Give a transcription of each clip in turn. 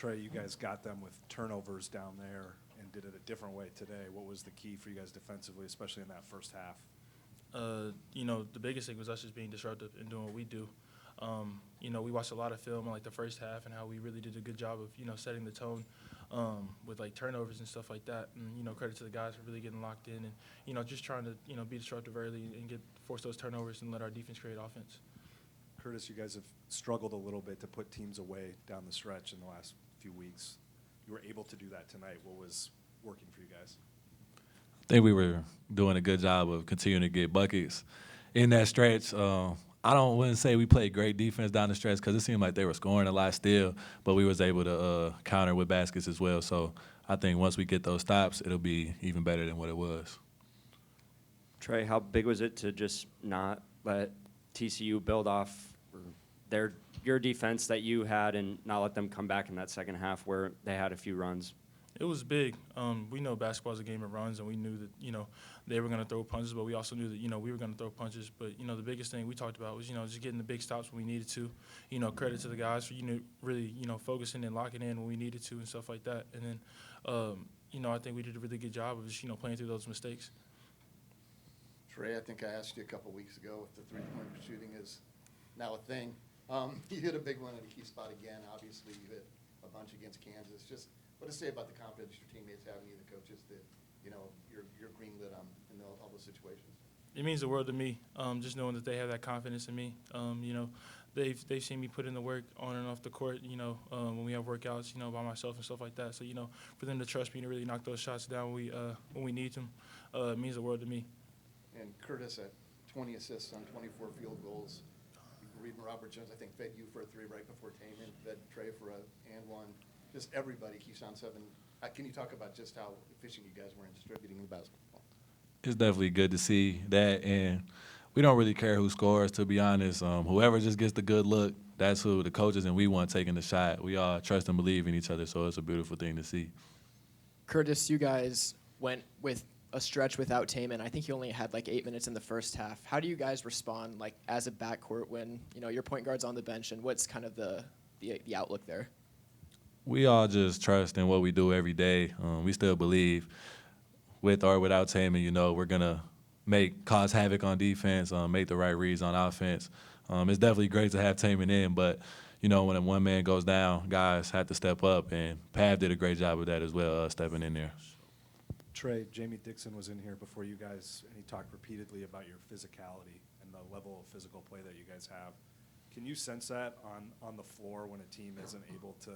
Trey, you guys got them with turnovers down there and did it a different way today. What was the key for you guys defensively, especially in that first half? The biggest thing was us just being disruptive and doing what we do. We watched a lot of film in like the first half and how we really did a good job of, setting the tone with like turnovers and stuff like that. And, credit to the guys for really getting locked in and, just trying to, be disruptive early and force those turnovers and let our defense create offense. Curtis, you guys have struggled a little bit to put teams away down the stretch in the last few weeks. You were able to do that tonight. What was working for you guys? I think we were doing a good job of continuing to get buckets in that stretch. Wouldn't say we played great defense down the stretch because it seemed like they were scoring a lot still, but we was able to counter with baskets as well. So I think once we get those stops, it'll be even better than what it was. Trey, how big was it to just not let TCU build off your defense that you had and not let them come back in that second half where they had a few runs? It was big. We know basketball is a game of runs, and we knew that, they were going to throw punches, but we also knew that, we were going to throw punches. But, the biggest thing we talked about was, just getting the big stops when we needed to. Credit to the guys for, really, focusing and locking in when we needed to and stuff like that. And then, I think we did a really good job of just, playing through those mistakes. Trey, I think I asked you a couple weeks ago if the three-point shooting is now a thing. You hit a big one at a key spot again. Obviously, you hit a bunch against Kansas. Just what to say about the confidence your teammates have in you, the coaches, that you're greenlit on in all those situations? It means the world to me. Just knowing that they have that confidence in me. They've seen me put in the work on and off the court. When we have workouts, by myself and stuff like that. So for them to trust me to really knock those shots down when we need them, it means the world to me. And Curtis at 20 assists on 24 field goals. Reed and Robert Jones, I think, fed you for a three right before Taman, fed Trey for a and one. Just everybody, Keyshawn 7. Can you talk about just how efficient you guys were in distributing the basketball? It's definitely good to see that, and we don't really care who scores, to be honest. Whoever just gets the good look, that's who the coaches and we want taking the shot. We all trust and believe in each other, so it's a beautiful thing to see. Curtis, you guys went with a stretch without Taman. I think you only had like 8 minutes in the first half. How do you guys respond, like as a backcourt, when your point guard's on the bench, and what's kind of the outlook there? We all just trust in what we do every day. We still believe, with or without Taman, we're gonna cause havoc on defense, make the right reads on offense. It's definitely great to have Taman in, but when one man goes down, guys have to step up, and Pav did a great job of that as well, stepping in there. Trey, Jamie Dixon was in here before you guys, and he talked repeatedly about your physicality and the level of physical play that you guys have. Can you sense that on the floor when a team isn't able to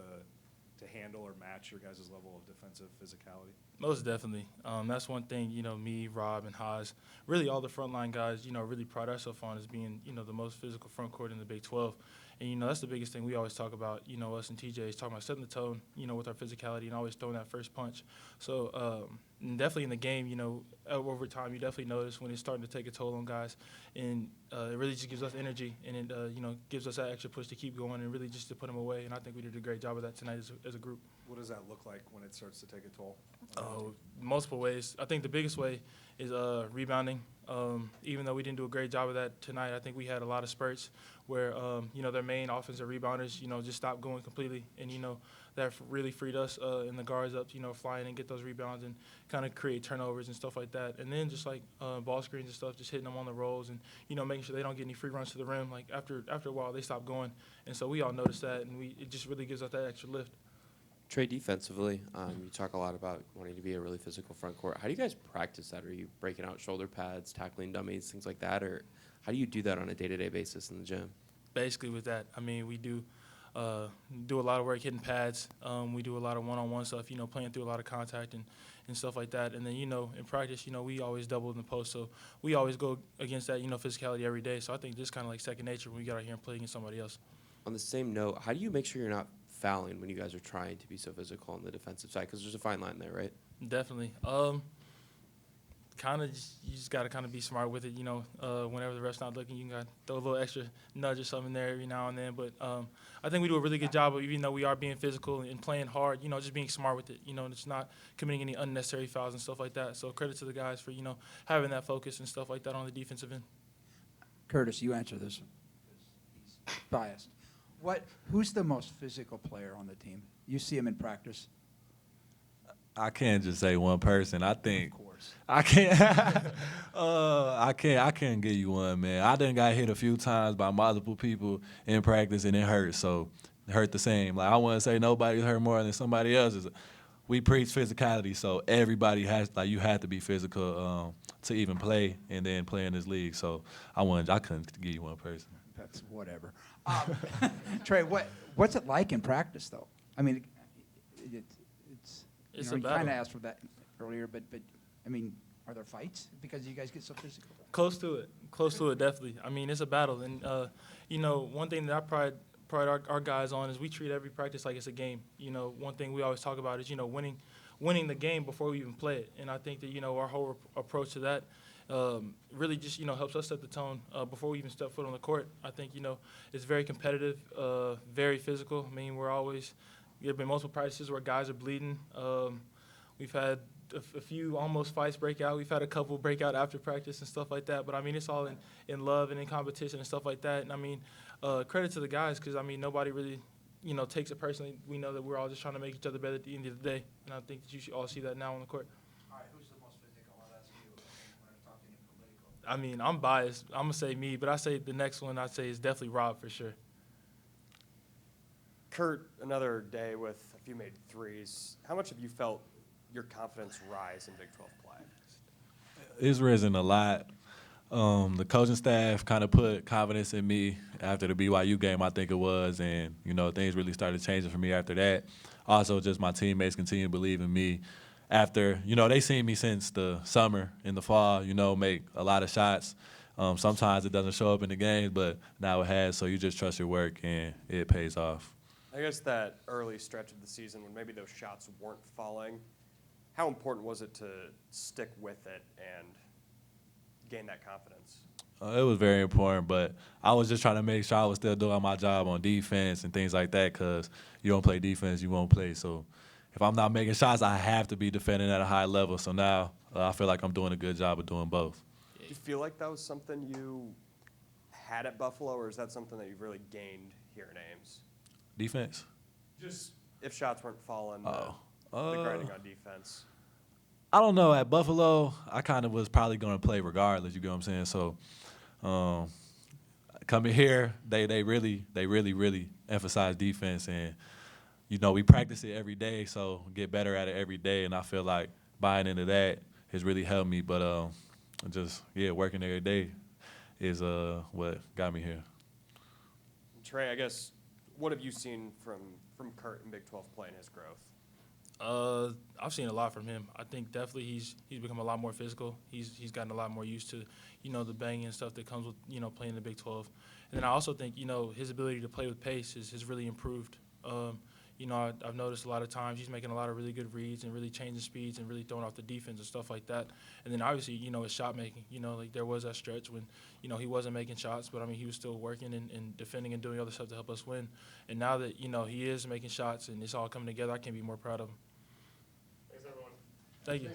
handle or match your guys' level of defensive physicality? Most definitely. That's one thing, me, Rob, and Haas, really all the frontline guys, really pride ourselves on as being, the most physical front court in the Big 12. And, that's the biggest thing we always talk about, us and TJ is talking about setting the tone, with our physicality and always throwing that first punch. So and definitely in the game, over time, you definitely notice when it's starting to take a toll on guys. And it really just gives us energy, and it, gives us that extra push to keep going and really just to put them away. And I think we did a great job of that tonight as a group. What does that look like when it starts to take a toll? Multiple ways. I think the biggest way is rebounding. Even though we didn't do a great job of that tonight, I think we had a lot of spurts where, their main offensive rebounders, just stopped going completely. And, that really freed us and the guards up to, fly in and get those rebounds and kind of create turnovers and stuff like that. And then just like ball screens and stuff, just hitting them on the rolls and, making sure they don't get any free runs to the rim. Like after a while, they stop going. And so we all noticed that, and it just really gives us that extra lift. Trey, defensively, you talk a lot about wanting to be a really physical front court. How do you guys practice that? Are you breaking out shoulder pads, tackling dummies, things like that? Or how do you do that on a day-to-day basis in the gym? Basically with that, we do a lot of work hitting pads. We do a lot of one-on-one stuff, playing through a lot of contact and stuff like that. And then, in practice, we always double in the post. So we always go against that, physicality every day. So I think this kind of like second nature when we get out here and play against somebody else. On the same note, how do you make sure you're not fouling when you guys are trying to be so physical on the defensive side? Because there's a fine line there, right? Definitely. You just got to kind of be smart with it, whenever the ref's not looking, you can throw a little extra nudge or something there every now and then. But I think we do a really good job of, even though we are being physical and playing hard, just being smart with it, it's not committing any unnecessary fouls and stuff like that. So credit to the guys for, having that focus and stuff like that on the defensive end. Curtis, you answer this. He's biased. Who's the most physical player on the team? You see him in practice, I can't just say one person. I think of course. I can't. I can't give you one, man. I done got hit a few times by multiple people in practice, and it hurt. So it hurt the same. Like, I wouldn't say nobody's hurt more than somebody else's. We preach physicality, so everybody has, like, you have to be physical to even play and then play in this league. So I couldn't give you one person. That's whatever. Trey, what's it like in practice, though? I mean, it's It's you a kind of battle. asked for that earlier, but I mean, are there fights because you guys get so physical? Close to it, definitely. I mean, it's a battle, and you know, one thing that I pride our guys on is we treat every practice like it's a game. You know, one thing we always talk about is, you know, winning the game before we even play it, and I think that, you know, our whole approach to that really just, you know, helps us set the tone before we even step foot on the court. I think, you know, it's very competitive, very physical. I mean, there have been multiple practices where guys are bleeding. We've had a few almost fights break out. We've had a couple break out after practice and stuff like that. But, I mean, it's all in love and in competition and stuff like that. And, I mean, credit to the guys because, I mean, nobody really, you know, takes it personally. We know that we're all just trying to make each other better at the end of the day. And I think that you should all see that now on the court. All right, who's the most physical? I'll ask you when I'm talking in political. I mean, I'm biased. I'm going to say me. But I say the next one I'd say is definitely Rob for sure. Kurt, another day with a few made threes. How much have you felt your confidence rise in Big 12 play? It's risen a lot. The coaching staff kind of put confidence in me after the BYU game, I think it was, and, you know, things really started changing for me after that. Also, just my teammates continue to believe in me after, you know, they seen me since the summer, in the fall, you know, make a lot of shots. Sometimes it doesn't show up in the games, but now it has, so you just trust your work, and it pays off. I guess that early stretch of the season when maybe those shots weren't falling, how important was it to stick with it and gain that confidence? It was very important, but I was just trying to make sure I was still doing my job on defense and things like that because you don't play defense, you won't play. So if I'm not making shots, I have to be defending at a high level. So now I feel like I'm doing a good job of doing both. Do you feel like that was something you had at Buffalo, or is that something that you've really gained here in Ames? Defense? Just if shots weren't falling, Oh. the grinding on defense. I don't know. At Buffalo, I kind of was probably going to play regardless. You get what I'm saying? So, coming here, they really emphasize defense, and you know we practice it every day, so get better at it every day. And I feel like buying into that has really helped me. But working every day is what got me here. Trey, I guess, what have you seen from Kurt in Big 12 play and his growth? I've seen a lot from him. I think definitely he's become a lot more physical. He's gotten a lot more used to, you know, the banging and stuff that comes with, you know, playing in the Big 12. And then I also think, you know, his ability to play with pace has really improved. You know, I've noticed a lot of times he's making a lot of really good reads and really changing speeds and really throwing off the defense and stuff like that. And then obviously, you know, his shot making. You know, like there was that stretch when, you know, he wasn't making shots, but I mean he was still working and defending and doing other stuff to help us win. And now that, you know, he is making shots and it's all coming together, I can't be more proud of him. Thanks, everyone. Thank you.